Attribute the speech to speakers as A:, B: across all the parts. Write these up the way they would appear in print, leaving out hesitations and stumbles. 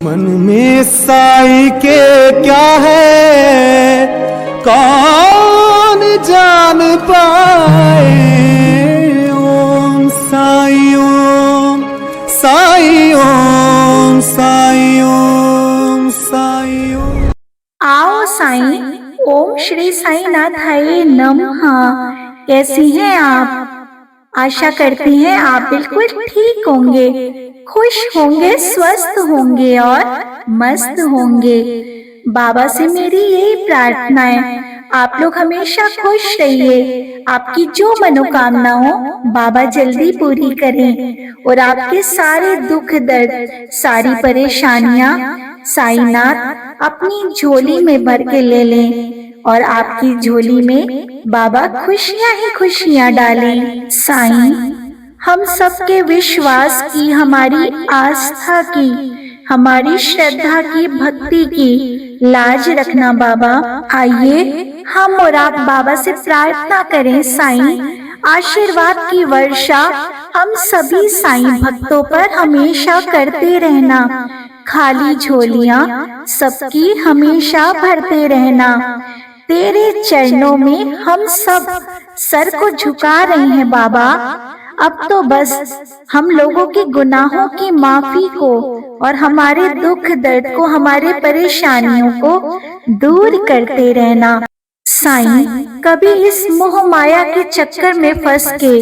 A: मन में साई के क्या है कौन जान पाए। ओम साई ओम साई ओम साई ओम साई ओम।
B: आओ साईं, ओम श्री साईनाथाय नमः। कैसी हैं आप? आशा करती हैं आप बिल्कुल ठीक होंगे, खुश होंगे, स्वस्थ होंगे और मस्त होंगे। बाबा से मेरी यही प्रार्थना है, आप लोग हमेशा खुश रहिए। आपकी जो मनोकामना हो बाबा जल्दी पूरी करें और आपके सारे दुख दर्द, सारी परेशानियां साईनाथ अपनी झोली में भर के ले लें और आपकी झोली में बाबा खुशियां ही खुशियां डालें। साईं, हम सबके विश्वास की, हमारी आस्था की, हमारी श्रद्धा की, भक्ति की लाज रखना बाबा। आइए हम और आप बाबा से प्रार्थना करें। साईं, आशीर्वाद की वर्षा हम सभी साईं भक्तों पर हमेशा करते रहना। खाली झोलियां सबकी हमेशा भरते रहना। तेरे चरणों में हम सब सर को झुका रहे हैं बाबा। अब तो बस हम लोगों के गुनाहों की माफी को और हमारे दुख दर्द को, हमारे परेशानियों को दूर करते रहना। साईं, कभी इस मोह माया के चक्कर में फंस के,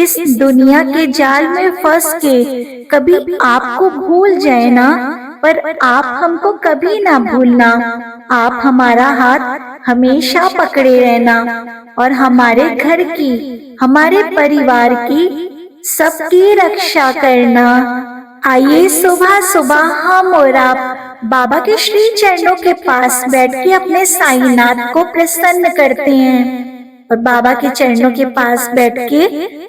B: इस दुनिया के जाल में फंस के कभी आपको भूल जाए ना, पर आप हमको कभी ना भूलना। आप हमारा हाथ हमेशा पकड़े रहना और हमारे घर की, हमारे परिवार की, सबकी रक्षा करना। आइए सुबह सुबह हम और आप बाबा के श्री चरणों के पास बैठ के अपने साईनाथ को प्रसन्न करते हैं और बाबा के चरणों के पास बैठ के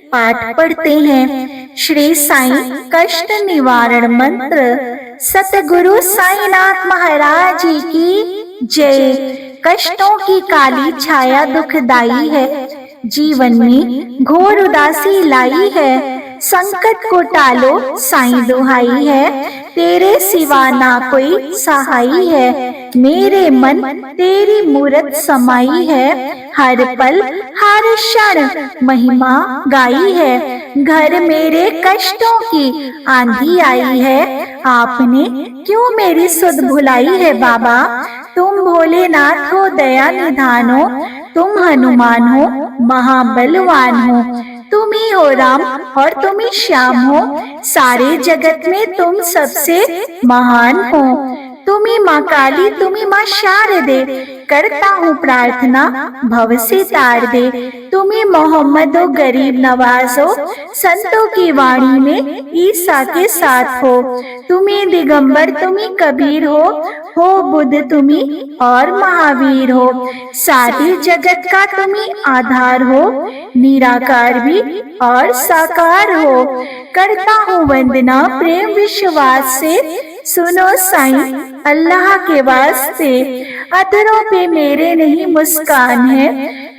B: पाठ पढ़ते हैं। श्री साईं कष्ट निवारण मंत्र। सतगुरु साईनाथ महाराज जी की जय। कष्टों की काली छाया दुखदाई है, जीवन में घोर उदासी लाई है। संकट को टालो साईं दुहाई है, तेरे सिवा ना कोई सहाई है। मेरे मन तेरी मूरत समाई है, हर पल हर क्षण महिमा गाई है। घर मेरे कष्टों की आंधी आई है, आपने क्यों मेरी सुध भुलाई है बाबा। तुम भोलेनाथ हो दया निधान हो, तुम हनुमान हो महाबलवान हो। तुम ही हो राम और तुम ही श्याम हो, सारे जगत में तुम सबसे महान हो। तुम ही माँ काली, तुम ही माँ शारदे, करता हूँ प्रार्थना भव से तार दे। तुम ही मोहम्मद हो गरीब नवाज हो, संतों की वाणी में ईसा के साथ हो। तुम ही दिगंबर, तुम ही कबीर हो बुद्ध तुम ही और महावीर हो। सारे जगत का तुम ही आधार हो, निराकार भी और साकार हो। करता हूँ वंदना प्रेम विश्वास से, सुनो साईं अल्लाह के वास्ते। अधरों पे मेरे नहीं मुस्कान है,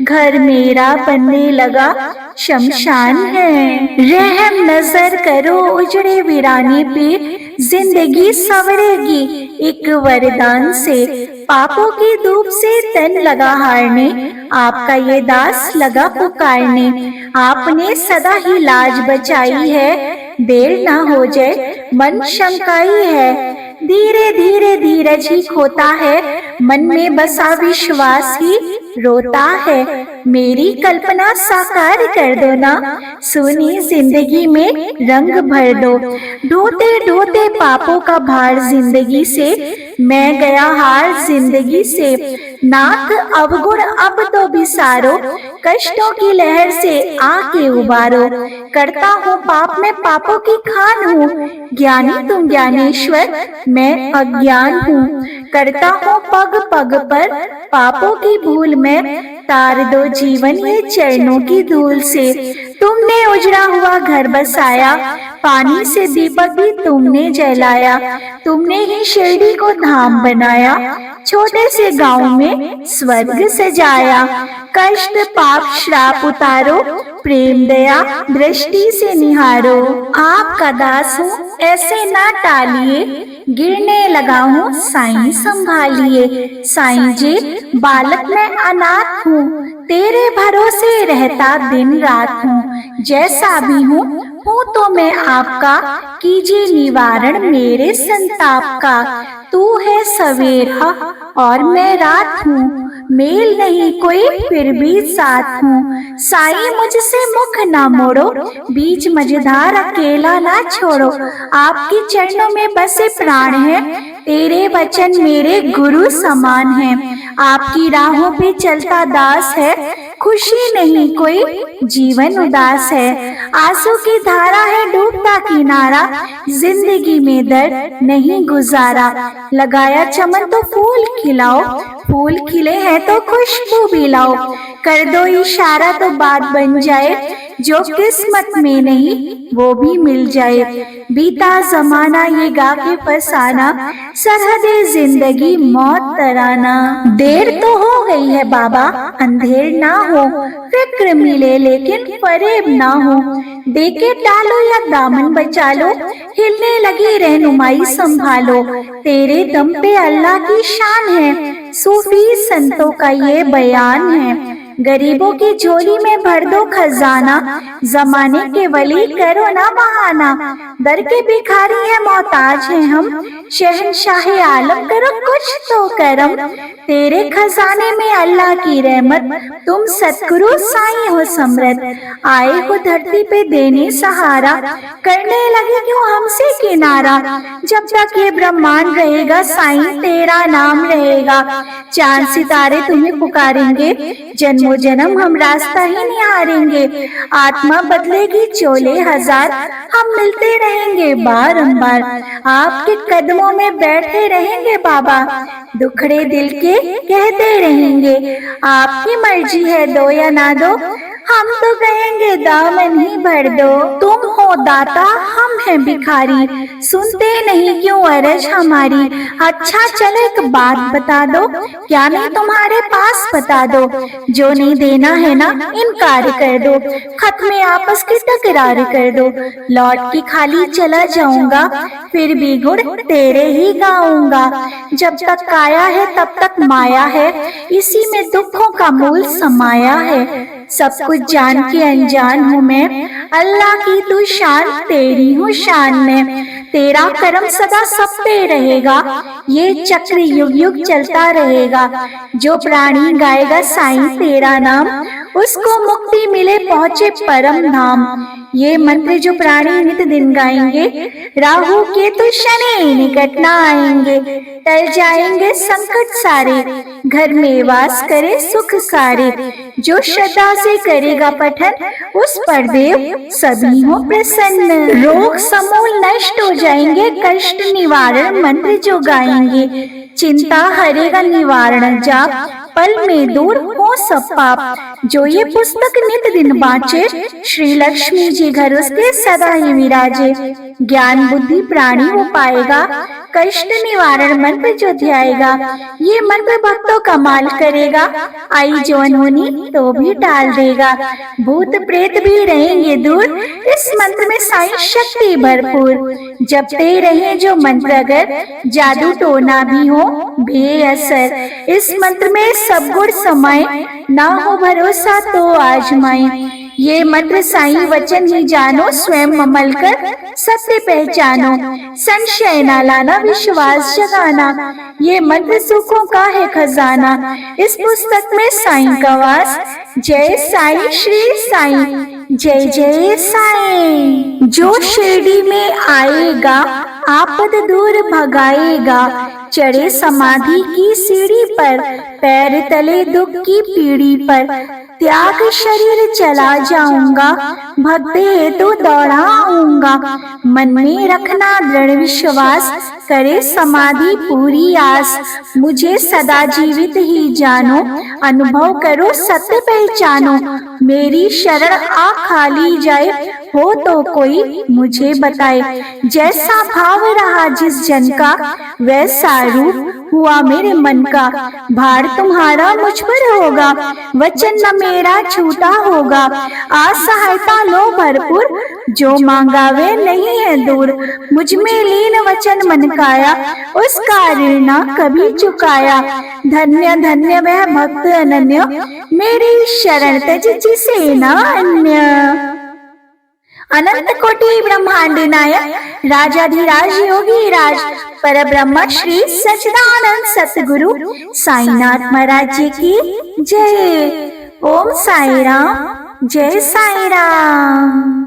B: घर मेरा बनने लगा शमशान है। रहम नजर करो उजड़े वीराने पे, जिंदगी संवरेगी एक वरदान से। पापों की धूप से तन लगा हारने, आपका ये दास लगा पुकारने। आपने सदा ही लाज बचाई है, देर ना हो जाए मन शंकाई है। धीरे धीरे धीरज ही खोता है, मन में बसा विश्वास ही रोता है। मेरी कल्पना साकार कर दो ना, सुनी जिंदगी में रंग भर दो। ढोते ढोते पापों का भार जिंदगी से, मैं गया हार जिंदगी से। नाथ अवगुण अब तो बिसारो, कष्टों की लहर से आके उबारो। करता हूँ पाप में पापों की खान हूँ, ज्ञानी तुम ज्ञानेश्वर मैं अज्ञान हूँ। करता हूँ पग पग पर पापों की भूल में, तार दो जीवन ये चरणों की धूल से। तुमने उजड़ा हुआ घर बसाया, पानी से दीपक भी तुमने जलाया, तुमने ही शिरडी को धाम बनाया, छोटे से गांव में स्वर्ग सजाया। कष्ट पाप श्राप उतारो, प्रेम दया दृष्टि से निहारो। आपका दास हूँ ऐसे ना टालिए, गिरने लगा हूँ साईं संभालिए। साईं जी बालक मैं अनाथ हूँ, तेरे भरोसे रहता दिन रात हूँ। जैसा भी हूँ तो मैं आपका, कीजिए निवारण मेरे संताप का। तू है सवेरा और मैं रात हूँ, मेल नहीं कोई फिर भी साथ हूँ। साईं मुझसे मुख ना मोड़ो, बीच मझधार अकेला ना छोड़ो। आपके चरणों में बसे प्राण है, तेरे वचन मेरे गुरु समान है। आपकी राहों पे चलता दास है, खुशी नहीं कोई जीवन उदास है। आंसू की धारा है डूबता किनारा, जिंदगी में दर्द नहीं गुजारा। लगाया चमन तो फूल खिलाओ, फूल खिले हैं तो खुशबू भी लाओ। कर दो इशारा तो बात बन जाए, जो किस्मत में नहीं वो भी मिल जाए। बीता जमाना ये गा के फसाना, सरहदे जिंदगी मौत तराना। देर तो हो गई है बाबा अंधेर ना हो, फिक्र मिले लेकिन फरेब ना हो। देके डालो या दामन बचा लो, हिलने लगी रहनुमाई संभालो। तेरे दम पे अल्लाह की शान है, सूफी संतों का ये बयान है। गरीबों की झोली में भर दो खजाना, जमाने के वली करो ना बहाना। दर के भिखारी है मोहताज है हम, शहंशाह आलम करो कुछ तो करम। तेरे खजाने में अल्लाह की रहमत, तुम सतगुरु साईं हो समृत। आए हो धरती पे देने सहारा, करने लगे क्यों हमसे किनारा। जब तक ये ब्रह्मांड रहेगा साईं तेरा नाम रहेगा। चांद सितारे तुम्हें पुकारेंगे, जन्मों जन्म हम रास्ता ही निहारेंगे। आत्मा बदलेगी चोले हजार, हम मिलते रहेंगे बारंबार। आपके कदमों में बैठे रहेंगे बाबा, दुखड़े दिल के कहते रहेंगे। आपकी मर्जी है दो या ना दो, हम तो कहेंगे दामन ही भर दो। तुम हो दाता हम हैं भिखारी, सुनते नहीं क्यों अरज हमारी। अच्छा चलो एक बात बता दो, क्या नहीं तुम्हारे पास बता दो। जो नहीं देना है ना इनकार कर दो, खत में आपस की तकरार कर दो। लौट के खाली चला जाऊंगा, फिर भी गुण तेरे ही गाऊंगा। जब तक काया है तब तक माया है, इसी में दुखों का मूल समाया है। सब कुछ जान के अनजान हूँ मैं, अल्लाह की तू शान तेरी हूँ शान में। तेरा करम सदा सब पे रहेगा, ये चक्र युग युग चलता रहेगा। जो प्राणी गाएगा साईं तेरा नाम, उसको मुक्ति मिले पहुँचे परम धाम। ये मंत्र जो प्राणी नित दिन गाएंगे, राहु केतु शनि निकट ना आएंगे। टल जाएंगे संकट सारे, घर में वास करे सुख सारे। जो श्रद्धा से करेगा पठन, उस पर देव सभी हो प्रसन्न। रोग समूल नष्ट हो जाएंगे, कष्ट निवारण मंत्र जो गाएंगे। चिंता हरेगा निवारण जाप, पल में दूर हो सब पाप। जो ये पुस्तक नित दिन बाँचे, श्री लक्ष्मी जी घर उसके सदा ही विराजे। ज्ञान बुद्धि प्राणी हो पाएगा, कष्ट निवारण मंत्र जो ध्याएगा। ये मंत्र भक्तों का माल करेगा, आई जो अनहोनी तो भी टाल देगा। भूत प्रेत भी रहेंगे दूर, इस मंत्र में साईं शक्ति भरपूर। जपते रहे जो मंत्र अगर, जादू टोना भी हो बेअसर। इस मंत्र में सब गुण समाये, ना हो भरोसा तो आजमाए। ये मंत्र साईं वचन ही जानो, स्वयं अमल कर सत्य पहचानो। संशय न लाना विश्वास जगाना, ये मंत्र सुखों का है खजाना। इस पुस्तक में साईं का वास, जय साईं श्री साईं, जय जय साईं। जो शिरडी में आएगा आपद दूर भगाएगा। चढ़े समाधि की सीढ़ी पर, पैर तले दुख की पीढ़ी पर, त्याग शरीर चला जाऊंगा, भक्त हेतु दौड़ाऊंगा। मन में रखना दृढ़ विश्वास, करे समाधि पूरी आस। मुझे सदा जीवित ही जानो, अनुभव करो सत्य पहचानो। मेरी शरण आ खाली जाए, हो तो कोई मुझे बताए। जैसा भाव रहा जिस जन का, वैसा रूप हुआ मेरे मन का। भार तुम्हारा मुझ पर होगा, वचन न मेरा छूटा होगा। असहायता लो भरपूर, जो मांगा वे नहीं है दूर। मुझ में लीन वचन मन काया, उसका ऋण न कभी चुकाया। धन्य धन्य वह भक्त अनन्य, मेरी शरण तज जिसे न अन्य। अनंत कोटि ब्रह्मांड नायक, राजाधिराज योगी राज, पर ब्रह्म श्री सच्चिदानंद सतगुरु साईनाथ महाराज जी की जय। ओम साई राम, जय साई राम।